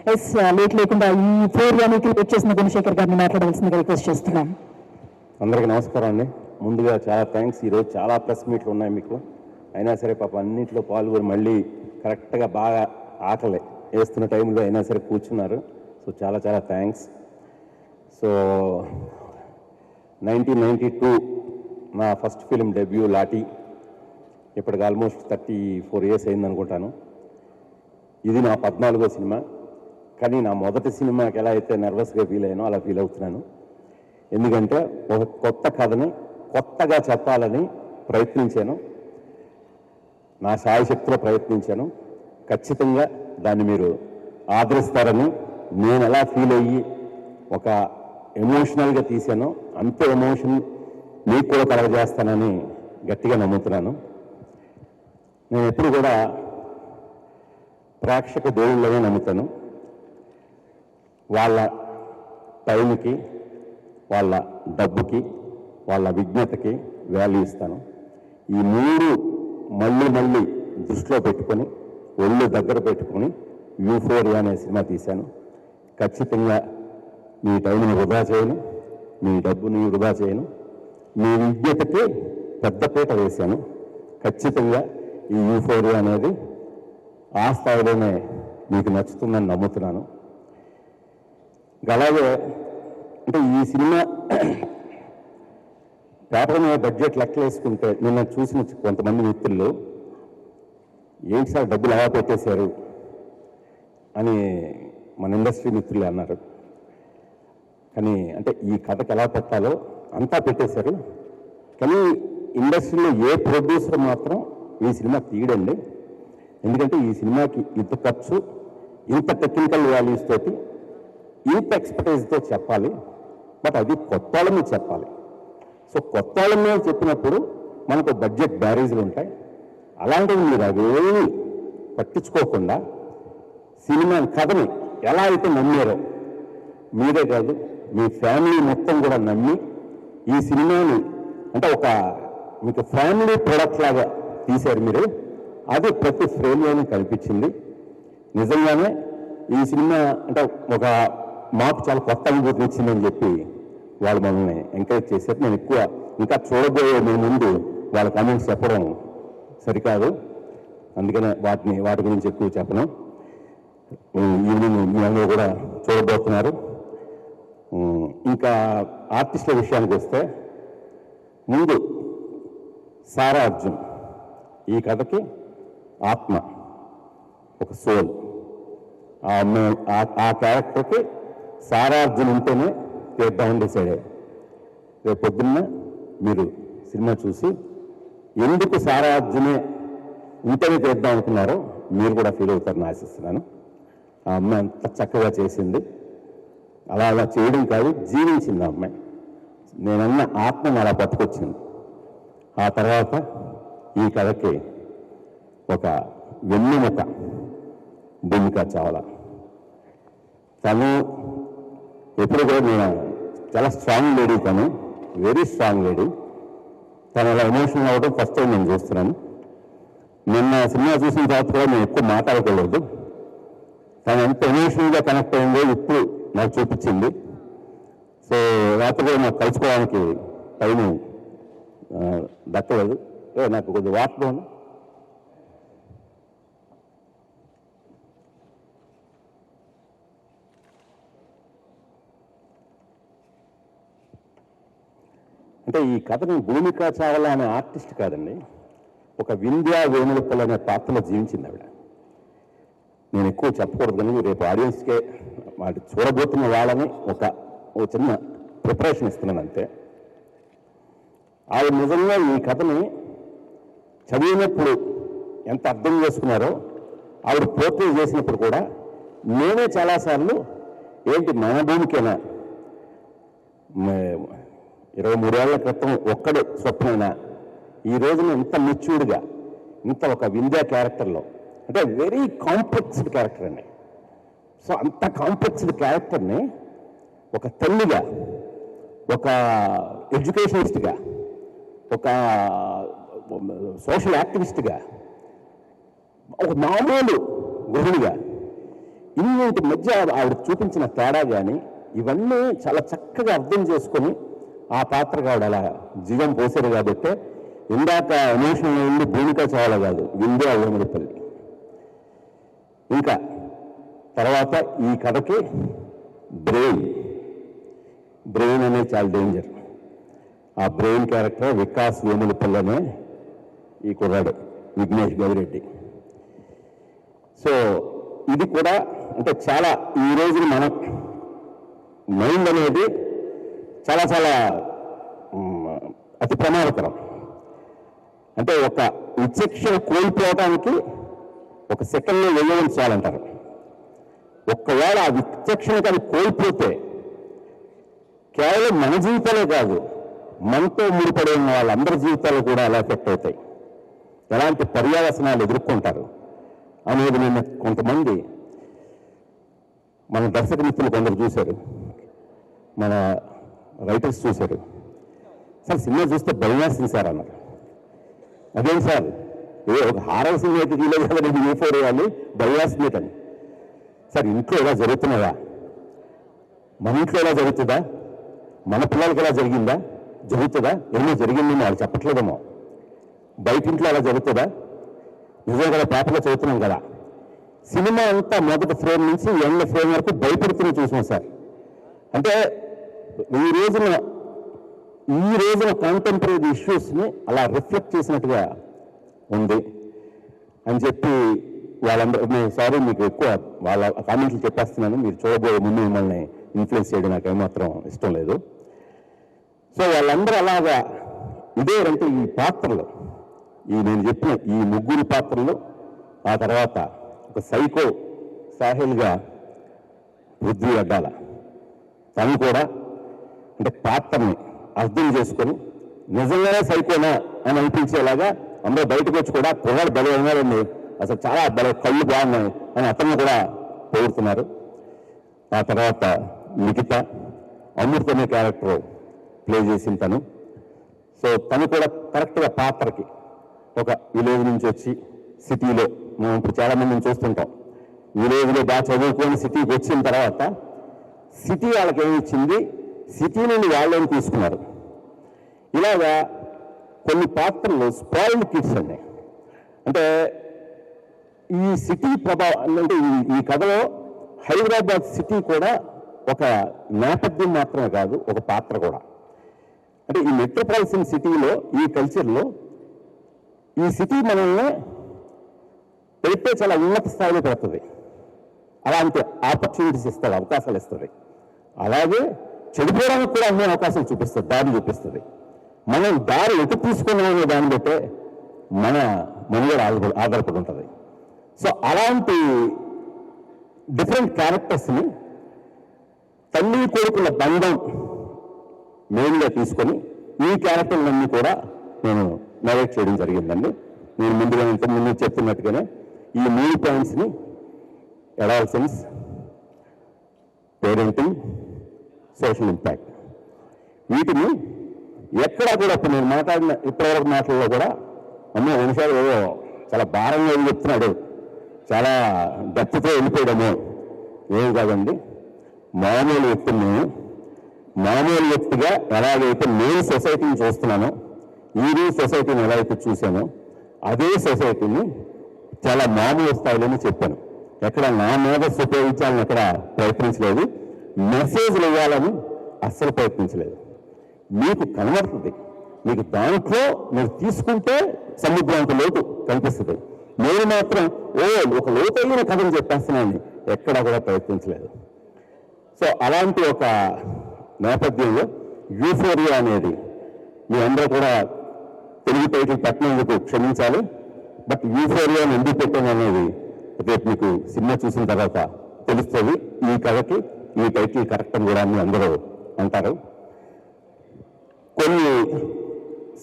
Yes late లేకుండా ఈ ప్రోగ్రామ్కి వెయిట్ చేసిన గుణశేఖర్ గారిని మాట్లాడవలసిందిగా రిక్వెస్ట్ చేస్తున్నాం. అందరికీ నమస్కారం అండి. ముందుగా చాలా థ్యాంక్స్. ఈరోజు చాలా ప్రెస్ మీట్లు ఉన్నాయి మీకు, అయినా సరే పాప అన్నింటిలో పాల్గొని మళ్ళీ కరెక్ట్గా బాగా ఆకలి వేస్తున్న టైంలో అయినా సరే కూర్చున్నారు. సో చాలా చాలా థ్యాంక్స్. సో 1992 నా ఫస్ట్ ఫిలిం డెబ్యూ లాఠీ. ఇప్పటికి ఆల్మోస్ట్ 34 years అయింది అనుకుంటాను. ఇది నా 14వ సినిమా. కానీ నా మొదటి సినిమాకి ఎలా అయితే నర్వస్గా ఫీల్ అయ్యానో అలా ఫీల్ అవుతున్నాను. ఎందుకంటే ఒక కొత్త కథని కొత్తగా చెప్పాలని ప్రయత్నించాను, నా శాయశక్తిలో ప్రయత్నించాను. ఖచ్చితంగా దాన్ని మీరు ఆదరిస్తారని, నేను ఎలా ఫీల్ అయ్యి ఒక ఎమోషనల్గా తీశానో అంతే ఎమోషన్ మీకు కూడా కలగజేస్తానని గట్టిగా నమ్ముతున్నాను. నేను ఎప్పుడు కూడా ప్రేక్షక దేవుళ్ళనే నమ్ముతాను. వాళ్ళ టైంకి, వాళ్ళ డబ్బుకి, వాళ్ళ విజ్ఞతకి వాల్యూ ఇస్తాను. ఈ మూడు మళ్ళీ మళ్ళీ దృష్టిలో పెట్టుకొని, ఒళ్ళు దగ్గర పెట్టుకొని యూఫోరియా అనే సినిమా తీశాను. ఖచ్చితంగా మీ టైంని వృధా చేయను, మీ డబ్బుని వృధా చేయను, మీ విజ్ఞతకి పెద్దపీట వేశాను. ఖచ్చితంగా ఈ యూఫోరియా అనేది ఆ స్థాయిలోనే మీకు నచ్చుతుందని నమ్ముతున్నాను. అలాగే అంటే ఈ సినిమా పేపర్ మీద బడ్జెట్ లెక్కలు వేసుకుంటే నిన్న చూసిన కొంతమంది మిత్రులు ఏంటి సార్ డబ్బులు ఎలా పెట్టేశారు అని మన ఇండస్ట్రీ మిత్రులు అన్నారు. కానీ అంటే ఈ కథకి ఎలా పెట్టాలో అంతా పెట్టేశారు. కానీ ఇండస్ట్రీలో ఏ ప్రొడ్యూసర్ మాత్రం ఈ సినిమా తీయడండి. ఎందుకంటే ఈ సినిమాకి ఇంత ఖర్చు, ఇంత టెక్నికల్ వాల్యూస్ తోటి, ఇంత ఎక్స్పర్టైజ్తో చెప్పాలి. బట్ అది కొత్త వాళ్ళ మీద చెప్పాలి. సో కొత్త వాళ్ళ మీద చెప్పినప్పుడు మనకు బడ్జెట్ బ్యారేజ్లు ఉంటాయి. అలాంటివి మీరు అవేమీ పట్టించుకోకుండా సినిమా కథని ఎలా అయితే నమ్మారో, మీరే కాదు మీ ఫ్యామిలీ మొత్తం కూడా నమ్మి ఈ సినిమాని అంటే ఒక మీకు ఫ్యామిలీ ప్రొడక్ట్ లాగా తీశారు మీరు. అది ప్రతి ఫ్రేమ్లోనే కనిపించింది. నిజంగానే ఈ సినిమా అంటే ఒక మాకు చాలా కొత్త అనుభూతిని ఇచ్చిందని చెప్పి వాళ్ళు మమ్మల్ని ఎంకరేజ్ చేశారు. నేను ఎక్కువ ఇంకా చూడబోయే మీ ముందు వాళ్ళ కామెంట్స్ చెప్పడం సరికాదు, అందుకనే వాటి గురించి ఎక్కువ చెప్పను. ఈవినింగ్ మీ అందరూ కూడా చూడబోతున్నారు. ఇంకా ఆర్టిస్టుల విషయానికి వస్తే, ముందు సారా అర్జున్ ఈ కథకి ఆత్మ, ఒక సోల్. ఆ అమ్మాయి ఆ క్యారెక్టర్కి సారా అర్జున్ ఉంటేనే తీద్దామని డిసైడ్ అయ్యారు. రేపు పొద్దున్న మీరు సినిమా చూసి ఎందుకు సారా అర్జునే ఉంటేనే తీద్దాం అనుకున్నారో మీరు కూడా ఫీల్ అవుతారని ఆశిస్తున్నాను. ఆ అమ్మాయి అంత చక్కగా చేసింది. అలా అలా చేయడం కాదు, జీవించింది ఆ అమ్మాయి. నేనన్న ఆత్మను అలా పట్టుకొచ్చింది. ఆ తర్వాత ఈ కథకి ఒక వెన్నెముక భూమికా చావ్లా. తను ఎప్పుడు కూడా నేను చాలా స్ట్రాంగ్ లేడీ, తను వెరీ స్ట్రాంగ్ లేడీ. తను అలా ఎమోషనల్ అవ్వడం ఫస్ట్ టైం నేను చూస్తున్నాను. నిన్న సినిమా చూసిన తర్వాత కూడా నేను ఎక్కువ మాట్లాడుకోలేదు. తను ఎంత ఎమోషనల్గా కనెక్ట్ అయిందో ఇప్పుడు నాకు చూపించింది. సో రాత్రి కూడా నాకు కలుసుకోవడానికి టైం దక్కలేదు. నాకు కొద్దిగా వాటిలో అంటే ఈ కథని భూమికా చావ్లా అనే ఆర్టిస్ట్ కాదండి, ఒక వింధ్యా వేణుగోపాల్ అనే పాత్రలో జీవించింది ఆవిడ. నేను ఎక్కువ చెప్పకూడదు, కానీ రేపు ఆడియన్స్కే వాటి చూడబోతున్న వాళ్ళని ఒక చిన్న ప్రిపరేషన్ ఇస్తున్నాను అంతే. ఆవిడ నిజంగా ఈ కథని చదివినప్పుడు ఎంత అర్థం చేసుకున్నారో, ఆవిడ పోర్ట్రే చేసినప్పుడు కూడా నేనే చాలాసార్లు ఏంటి మన భూమికేనా 23 ఏళ్ల క్రితం ఒక్కడే స్వప్నైనా ఈ రోజున ఇంత మెచ్యూర్డ్గా, ఇంత ఒక వింధ్యా క్యారెక్టర్లో, అంటే వెరీ కాంప్లెక్స్డ్ క్యారెక్టర్ అండి. సో అంత కాంప్లెక్స్డ్ క్యారెక్టర్ని ఒక తల్లిగా, ఒక ఎడ్యుకేషనిస్ట్గా, ఒక సోషల్ యాక్టివిస్ట్గా, ఒక మామూలు గృహిణిగా ఇన్నింటి మధ్య ఆవిడ చూపించిన తేడా కానీ ఇవన్నీ చాలా చక్కగా అర్థం చేసుకొని ఆ పాత్రకు ఆవిడ అలా జీవం పోసారు కాబట్టి ఇందాక ఎమోషనల్ అయింది భూమిక చాలా కాదు విందే అవ్వమడిపల్లి. ఇంకా తర్వాత ఈ కథకి బ్రెయిన్ అనేది చాలా డేంజర్. ఆ బ్రెయిన్ క్యారెక్టర్ వికాస్ వేములపల్లి అనే ఈ కుర్రాడు విఘ్నేష్ గౌరెడ్డి. సో ఇది కూడా అంటే చాలా ఈ రోజున మన మైండ్ అనేది చాలా చాలా అతి ప్రమాదకరం. అంటే ఒక విచక్షణ కోల్పోవడానికి ఒక సెకండ్లో వెయ్యవలసాలంటారు. ఒక్కవేళ ఆ విచక్షణ కానీ కోల్పోతే కేవలం మన జీవితాలే కాదు, మనతో ముడిపడి ఉన్న వాళ్ళందరి జీవితాలు కూడా అలా ఎఫెక్ట్ అవుతాయి. ఎలాంటి పర్యావసనాలు ఎదుర్కొంటారు అనేది నేను కొంతమంది మన దర్శక మిత్రులు కొందరు చూశారు, మన రైటర్స్ చూశారు. సార్ సినిమా చూస్తే భయమేస్తుంది సార్ అన్నారు. అదేం సార్ ఒక హారర్ సినిమా అయితే తీయలేదు కదా నేను ఏ4 వేయాలి భయమేస్తుంది కానీ. సార్ ఇంట్లో ఎలా జరుగుతున్నాయా, మన ఇంట్లో ఎలా జరుగుతుందా, మన పిల్లలకి ఎలా జరిగిందా, జరుగుతుందా, ఏమో జరిగిందేమో వాళ్ళు చెప్పట్లేదేమో, బయట ఇంట్లో అలా జరుగుతుందా, నిజం కదా పేపర్లో చదువుతున్నాం కదా. సినిమా అంతా మొదటి ఫ్రేమ్ నుంచి ఎండ్ ఫ్రేమ్ వరకు భయపడుతూనే చూసాం సార్. అంటే ఈ రోజున కాంటెంపరీ ఇష్యూస్ని అలా రిఫ్లెక్ట్ చేసినట్టుగా ఉంది అని చెప్పి వాళ్ళందరూ, సారీ మీకు ఎక్కువ వాళ్ళ కామెంట్లు చెప్పేస్తున్నాను, మీరు చూడబోయే ముందు మిమ్మల్ని ఇన్ఫ్లుయెన్స్ చేయడం నాకు ఏమాత్రం ఇష్టం లేదు. సో వాళ్ళందరూ అలాగా ఇదేంటే ఈ పాత్రలు, నేను చెప్పిన ఈ ముగ్గురు పాత్రలు, ఆ తర్వాత ఒక సైకో సాహిల్గా పృథ్వీ అడ్డాల, తను కూడా అంటే పాత్రని అర్థం చేసుకొని నిజంగానే సైకోనా అని అనిపించేలాగా అందరూ బయటకు వచ్చి కూడా కుర్రాడు బలి ఉన్నారండి, అసలు చాలా బలి కళ్ళు బాగున్నాయి అని అతను కూడా పొగుడుతున్నారు. ఆ తర్వాత లిఖిత అమృత అనే క్యారెక్టర్ ప్లే చేసిన తను. సో తను కూడా కరెక్ట్గా పాత్రకి ఒక విలేజ్ నుంచి వచ్చి సిటీలో, మనం ఇప్పుడు చాలామందిని చూస్తుంటాం, విలేజ్లో బాగా చదువుకొని సిటీకి వచ్చిన తర్వాత సిటీ వాళ్ళకి ఏమి ఇచ్చింది, సిటీ నుండి వాళ్ళని తీసుకున్నారు. ఇలాగా కొన్ని పాత్రలు స్పాయిల్డ్ కిడ్స్ అండి. అంటే ఈ సిటీ ప్రభావం అంటే ఈ కథలో హైదరాబాద్ సిటీ కూడా ఒక నేపథ్యం మాత్రమే కాదు, ఒక పాత్ర కూడా. అంటే ఈ మెట్రోపాలిటన్ సిటీలో ఈ కల్చర్లో ఈ సిటీ మనల్ని పెడితే చాలా ఉన్నత స్థాయిలో పెడుతుంది, అలాంటి ఆపర్చునిటీస్ ఇస్తుంది, అవకాశాలు ఇస్తుంది. అలాగే చెడిపోవడానికి కూడా అన్ని అవకాశాలు చూపిస్తుంది, దారి చూపిస్తుంది. మనం దారి ఎటు తీసుకున్నామనే దాన్ని బట్టే మన మనుగడ ఆధారపడి ఉంటుంది. సో అలాంటి డిఫరెంట్ క్యారెక్టర్స్ని తల్లి కొడుకుల బంధం మెయిన్గా తీసుకొని ఈ క్యారెక్టర్లన్నీ కూడా నేను నరేట్ చేయడం జరిగిందండి. నేను ముందుగా ఇంతకుముందు చెప్తున్నట్టుగానే ఈ 3 పాయింట్స్ని అడాలసెన్స్, పేరెంటింగ్, సోషల్ ఇంపాక్ట్, వీటిని ఎక్కడా కూడా ఇప్పుడు నేను మాట్లాడిన ఇప్పటివరకు మాటల్లో కూడా అమ్మో నిమిషాలు ఏదో చాలా భారంగా చెప్తున్నాడు, చాలా డెప్త్తో వెళ్ళిపోయాడము, ఏమి కాదండి. మామూలు వ్యక్తిగా ఎలాగైతే నేను సొసైటీని చూస్తున్నానో, ఈ సొసైటీని ఎలా అయితే చూశానో అదే సొసైటీని చాలా మామూలు స్థాయిలోనే చెప్పాను. ఎక్కడ నా మేధస్సు ఉపయోగించాలని ఎక్కడ ప్రయత్నించలేదు, మెసేజ్లు ఇవ్వాలని అస్సలు ప్రయత్నించలేదు. మీకు కనబడుతుంది, మీకు దాంట్లో మీరు తీసుకుంటే సముద్రాంత లోతు కనిపిస్తుంది. నేను మాత్రం ఒక లోతైన కథను చెప్పేస్తున్నాను, ఎక్కడా కూడా ప్రయత్నించలేదు. సో అలాంటి ఒక నేపథ్యంలో యూఫోరియా అనేది మీ అందరూ కూడా తెలుగు టైటిల్ పెట్టినందుకు క్షమించాలి. బట్ యూఫోరియాని ఎందుకు పెట్టాను అనేది రేపు మీకు సినిమా చూసిన తర్వాత తెలుస్తుంది. ఈ కథకి ఈ టైటిల్ కరెక్ట్ అని కూడా అందరూ అంటారు. కొన్ని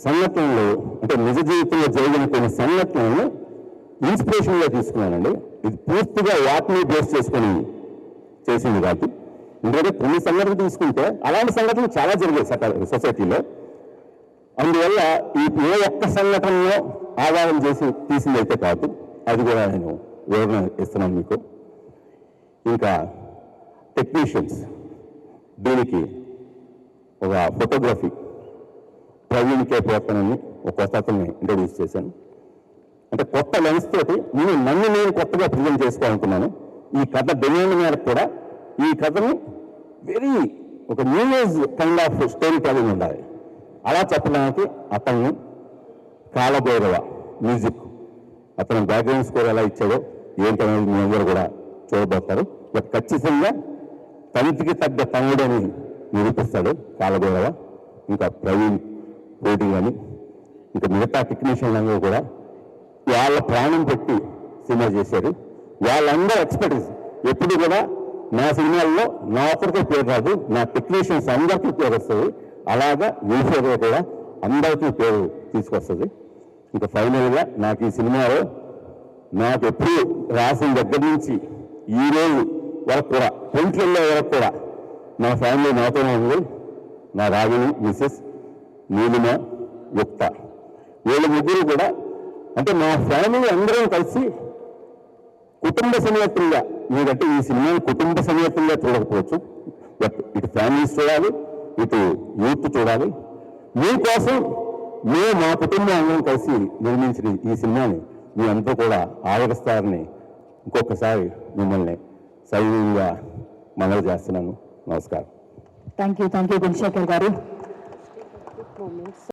సంఘటనలు అంటే నిజ జీవితంలో జరిగిన కొన్ని సంఘటనలను ఇన్స్పిరేషన్గా తీసుకున్నానండి. ఇది పూర్తిగా వాటిని బేస్ చేసుకొని చేసింది కాదు. ఎందుకంటే కొన్ని సంఘటనలు తీసుకుంటే అలాంటి సంఘటనలు చాలా జరిగాయి సొసైటీలో. అందువల్ల ఈ ఏ ఒక్క సంఘటనలో ఆధారం చేసి తీసింది అయితే కాదు, అది కూడా నేను వివరణ ఇస్తున్నాను మీకు. ఇంకా టెక్నీషియన్స్, దీనికి ఒక ఫోటోగ్రఫీ ప్రవీణ్ కే పోతనని ఒక కొత్త అతన్ని ఇంట్రడ్యూస్ చేశాను. అంటే కొత్త లెన్స్ తోటి నన్ను నేను కొత్తగా ప్రజెంట్ చేసుకోవాలనుకున్నాను. ఈ కథ డిమాండ్ మేరకు కూడా ఈ కథని వెరీ ఒక new age kind of story telling ఉండాలి. అలా చెప్పడానికి అతన్ని కాలభైరవ మ్యూజిక్, అతను బ్యాక్గ్రౌండ్ స్కోర్ ఎలా ఇచ్చాడో ఏంటనేది మీ అందరూ కూడా చూడబోతారు. బట్ ఖచ్చితంగా తండ్రికి తగ్గ తమ్ముడు అని నిరూపిస్తాడు కాలభైరవ. ఇంకా ప్రవీణ్ పోటీ కానీ ఇంకా మిగతా టెక్నీషియన్లందరూ కూడా వాళ్ళ ప్రాణం పెట్టి సినిమా చేశారు. వాళ్ళందరూ ఎక్స్పర్టీస్. ఎప్పుడు కూడా నా సినిమాల్లో నా ఒక్కరికే పేరు రాదు, నా టెక్నీషియన్స్ అందరికీ పేరు వస్తుంది. అలాగా ఈశ్వర్య కూడా అందరికీ పేరు తీసుకొస్తుంది. ఇంకా ఫైనల్గా నాకు ఈ సినిమాలో నాకు ఎప్పుడు రాసిన దగ్గర నుంచి ఈ రోజు వరకు కూడా పెంట్లలో వరకు కూడా నా ఫ్యామిలీ నాతోనే ఉంది. నా రాగిణి మిస్సెస్ నీలిమ యుక్త, వీళ్ళ ముగ్గురు కూడా అంటే మా ఫ్యామిలీ అందరం కలిసి కుటుంబ సమేతంగా, మీరంటే ఈ సినిమాని కుటుంబ సమేతంగా చూడకపోవచ్చు, బట్ ఇటు ఫ్యామిలీస్ చూడాలి, ఇటు యూత్ చూడాలి. మీకోసం మేము మా కుటుంబం అందరం కలిసి నిర్మించిన ఈ సినిమాని మీ అందరూ కూడా ఆదరిస్తారని ఇంకొకసారి మిమ్మల్ని సైన్యంగా మనవి చేస్తున్నాను. నమస్కారం. థ్యాంక్ యూ గుణశేఖర్ గారు.